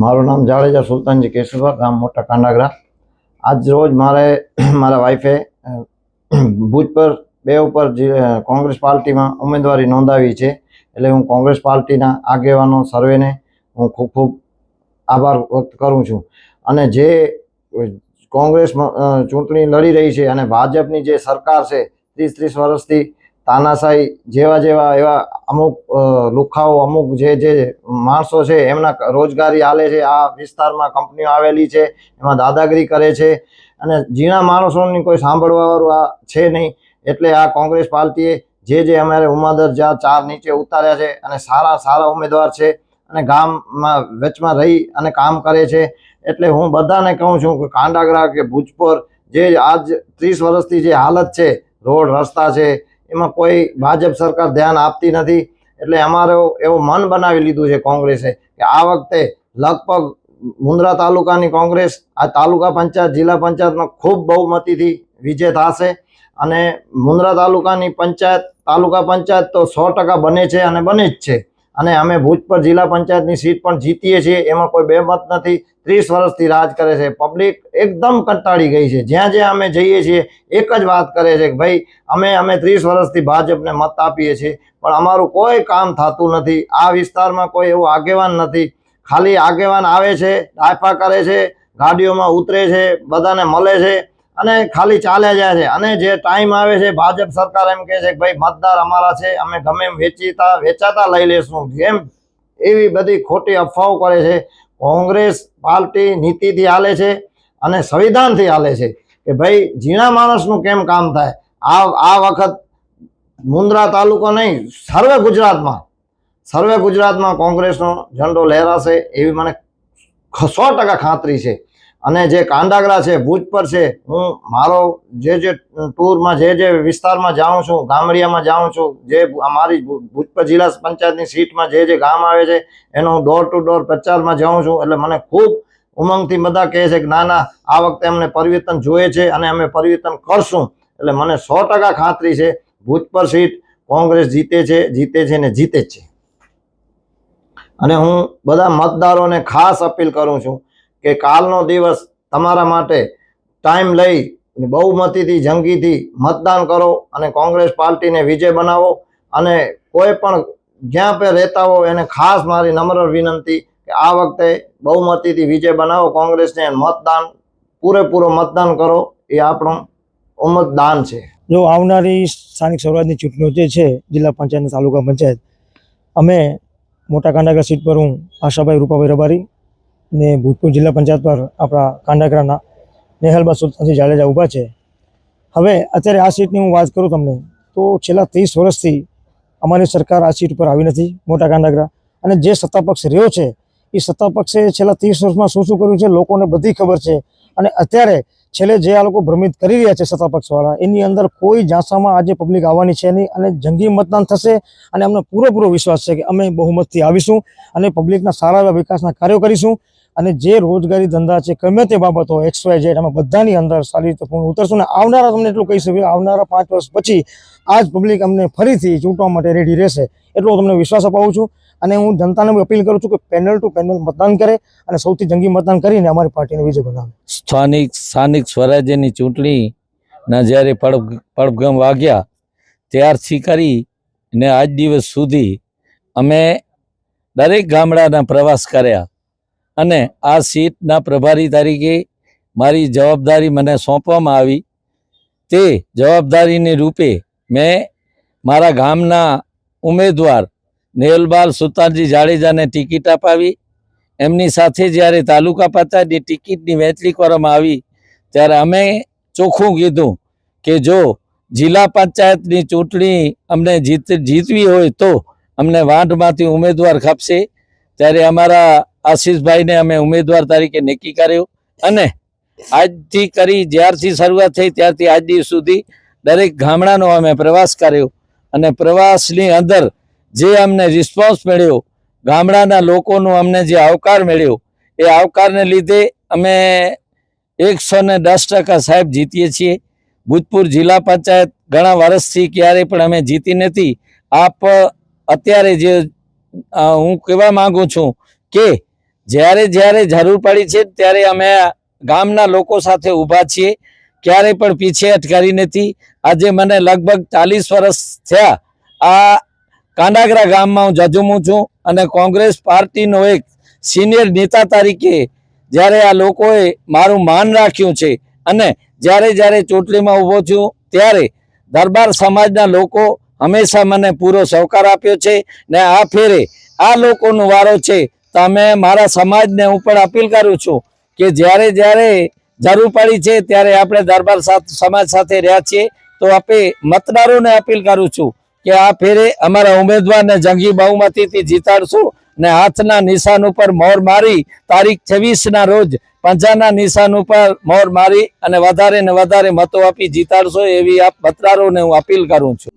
મારું નામ જાડેજા સુલતાનજી કેશુભા, ગામ મોટા કાંડાગરા। આજ રોજ મારા વાઈફે ભુજ પર બે ઉપર કોંગ્રેસ પાર્ટીમાં ઉમેદવારી નોંધાવી છે। એટલે હું કોંગ્રેસ પાર્ટીના આગેવાનો સર્વેને હું ખૂબ ખૂબ આભાર વ્યક્ત કરું છું। અને જે કોંગ્રેસ ચૂંટણી લડી રહી છે અને ભાજપની જે સરકાર છે 30 વર્ષથી તાનાશાહી જેવા એવા અમુક લુખાઓ અમુક જે માણસો છે એમના રોજગારી આલે છે। આ વિસ્તારમાં કંપનીઓ આવેલી છે, એમાં દાદાગીરી કરે છે અને જીણા માણસોની કોઈ સાંભળવાવાળું આ છે નહીં। એટલે આ કોંગ્રેસ પાર્ટીએ જે અમારે ઉમાદર જા 4 નીચે ઉતાર્યા છે અને સારા ઉમેદવાર છે અને ગામમાં વચમાં રહી અને કામ કરે છે। એટલે હું બધાને કહું છું કે કાંડાગરા કે ભુજ પર જે આજ 30 વર્ષથી જે હાલત છે, રોડ રસ્તા છે, એમાં કોઈ ભાજપ સરકાર ધ્યાન આપતી નથી। એટલે અમારો એવું મન બનાવી લીધું છે કોંગ્રેસે કે આ વખતે લગભગ મુન્દ્રા તાલુકાની કોંગ્રેસ આ તાલુકા પંચાયત જિલ્લા પંચાયતમાં ખૂબ બહુમતીથી વિજય થશે અને મુન્દ્રા તાલુકાની પંચાયત તાલુકા પંચાયત તો 100% બને છે અને બને જ છે। અને અમે ભુજ પર જિલ્લા પંચાયતની સીટ પણ જીતીએ છીએ, એમાં કોઈ બેમત નથી। 30 વર્ષથી રાજ કરે છે, પબ્લિક એકદમ કંટાળી ગઈ છે। જ્યાં અમે જઈએ છીએ એક જ વાત કરે છે કે ભાઈ અમે 30 વર્ષથી ભાજપને મત આપીએ છીએ પણ અમારું કોઈ કામ થતું નથી। આ વિસ્તારમાં કોઈ એવું આગેવાન નથી, ખાલી આગેવાન આવે છે, ડાયફા કરે છે, ગાડીઓમાં ઉતરે છે, બધાને મળે છે અને ખાલી ચાલ્યા જાય છે। અને જે ટાઈમ આવે છે ભાજપ સરકાર એમ કહે છે કે ભાઈ મતદાર અમારા છે, અમે ગમે એમ વેચાતા લઈ લેશું, એમ એવી બધી ખોટી અફવાઓ કરે છે। કોંગ્રેસ પાર્ટી નીતિથી હાલે છે અને સંવિધાનથી હાલે છે કે ભાઈ જીણા માણસનું કેમ કામ થાય। આ વખત મુન્દ્રા તાલુકો નહીં, સર્વે ગુજરાતમાં કોંગ્રેસનો ઝંડો લહેરાશે એવી મને 100% ખાતરી છે। અને જે કાંડાગરા છે, ભુજ પર છે, હું મારો જે ટૂરમાં જે વિસ્તારમાં જાઉં છું, ગામડિયામાં જાઉં છું, જે અમારી ભુજ પર જિલ્લા પંચાયતની સીટમાં જે ગામ આવે છે એનો હું ડોર ટુ ડોર પ્રચારમાં જાઉં છું। એટલે મને ખૂબ ઉમંગથી બધા કહે છે કે ના આ વખતે અમને પરિવર્તન જોઈએ છે અને અમે પરિવર્તન કરશું। એટલે મને 100% ખાતરી છે ભુજ પર સીટ કોંગ્રેસ જીતે છે ને જીતે જ છે। અને હું બધા મતદારોને ખાસ અપીલ કરું છું કે કાલનો દિવસ તમારા માટે ટાઈમ લઈ બહુમતીથી જંગીથી મતદાન કરો અને કોંગ્રેસ પાર્ટીને વિજય બનાવો। અને કોઈ પણ જ્યાં પર રહેતા હો એને ખાસ મારી નમ્ર વિનંતી કે આ વખતે બહુમતીથી વિજય બનાવો કોંગ્રેસને, પૂરેપૂરો મતદાન કરો, એ આપણું ઉમતદાન છે। જો આવનારી સ્થાનિક સ્વરાજની ચૂંટણીઓ જે છે જિલ્લા પંચાયત અને તાલુકા પંચાયત, અમે મોટા કાંડાગરા સીટ પર હું આશાભાઈ રૂપાભાઈ રબારી ને ભૂતપૂર્વ જિલ્લા પંચાયત પર આપણા કાંડાગરાના નેહલબા સુલતાનજી જાડેજા ઊભા છે। હવે અત્યારે આ સીટની હું વાત કરું તમને તો છેલ્લા 30 વર્ષથી અમારી સરકાર આ સીટ પર આવી નથી મોટા કાંડાગરા। અને જે સત્તાપક્ષ રહ્યો છે એ સત્તાપક્ષે છેલ્લા 30 વર્ષમાં શું કર્યું છે લોકોને બધી ખબર છે। અને અત્યારે છેલ્લે જે આ લોકો ભ્રમિત કરી રહ્યા છે સત્તાપક્ષવાળા, એની અંદર કોઈ ઝાંસામાં આજે પબ્લિક આવવાની છે નહીં અને જંગી મતદાન થશે। અને અમને પૂરો વિશ્વાસ છે કે અમે બહુમતથી આવીશું અને પબ્લિકના સારા એવા વિકાસના કાર્યો કરીશું। અને જે રોજગારી ધંધા છે ગમે તે બાબતો XYZ અમે બધાની અંદર સારી રીતે પૂર્ણ ઉતરશું। ને આવનારા તમને એટલું કહી શકું, આવનારા 5 વર્ષ પછી આ જ પબ્લિક અમને ફરીથી ચૂંટવા માટે રેડી રહેશે, એટલો તમને વિશ્વાસ અપાવું છું। અને હું જનતાને અપીલ કરું છું કે પેનલ ટુ પેનલ મતદાન કરે અને સૌથી જંગી મતદાન કરીને અમારી પાર્ટીને વિજય બનાવે। સ્થાનિક સ્વરાજ્યની ચૂંટણીના જ્યારે પડઘમ વાગ્યા ત્યારથી કરીને આજ દિવસ સુધી અમે દરેક ગામડાના પ્રવાસ કર્યા અને આ સીટના પ્રભારી તરીકે મારી જવાબદારી મને સોંપવામાં આવી। તે જવાબદારીને રૂપે મેં મારા ગામના ઉમેદવાર નેહલબા સુલતાનજી જાડેજાને ટિકિટ અપાવી। એમની સાથે જ્યારે તાલુકા પંચાયતની ટિકિટની વહેંચણી કરવામાં આવી ત્યારે અમે ચોખ્ખું કીધું કે જો જિલ્લા પંચાયતની ચૂંટણી અમને જીતવી હોય તો અમને વાંઢમાંથી ઉમેદવાર ખપશે। ત્યારે અમારા આશીષભાઈને અમે ઉમેદવાર તરીકે નક્કી કર્યો અને આજથી જ્યારથી શરૂઆત થઈ ત્યારથી આજ દિવસ સુધી દરેક ગામડાનો અમે પ્રવાસ કર્યો અને પ્રવાસની અંદર જે અમને રિસ્પોન્સ મળ્યો, ગામડાના લોકોનો અમને જે આવકાર મળ્યો, એ આવકારને લીધે અમે 110% સાહેબ જીતીએ છીએ। ભૂતપૂર્વ જિલ્લા પંચાયત ઘણા વર્ષથી ક્યારે પણ અમે જીતી નથી। આપ અત્યારે જે હું કહેવા માંગુ છું કે જ્યારે જ્યારે જરૂર પડી છે ત્યારે અમે ગામના લોકો સાથે ઊભા છીએ, ક્યારેય પણ પીછેહટ કરી નથી. આજે મને લગભગ 40 વર્ષ થયા આ કાંડાગરા ગામમાં હું જજુમું છું અને કોંગ્રેસ પાર્ટીનો એક સિનિયર નેતા તરીકે જ્યારે આ લોકોએ મારું માન રાખ્યું છે અને જ્યારે જ્યારે ચૂંટણીમાં ઊભો છું ત્યારે દરબાર સમાજના લોકો હંમેશા મને પૂરો સહકાર આપ્યો છે ને આ ફેરે આ લોકોનો વારો છે. તો અમે મારા સમાજને હું પણ અપીલ કરું છું કે જ્યારે જ્યારે જરૂર પડી છે ત્યારે આપણે દરબાર સમાજ સાથે રહ્યા છીએ, તો આપણે મતદારોને અપીલ કરું છું કે આ ફેરે અમારા ઉમેદવારને જંગી બહુમતીથી જીતાડશું ને હાથના નિશાન ઉપર મોર મારી તારીખ 26ના રોજ પંજાના નિશાન ઉપર મોર મારી અને વધારે ને વધારે મતો આપી જીતાડશો એવી આપ મતદારોને હું અપીલ કરું છું.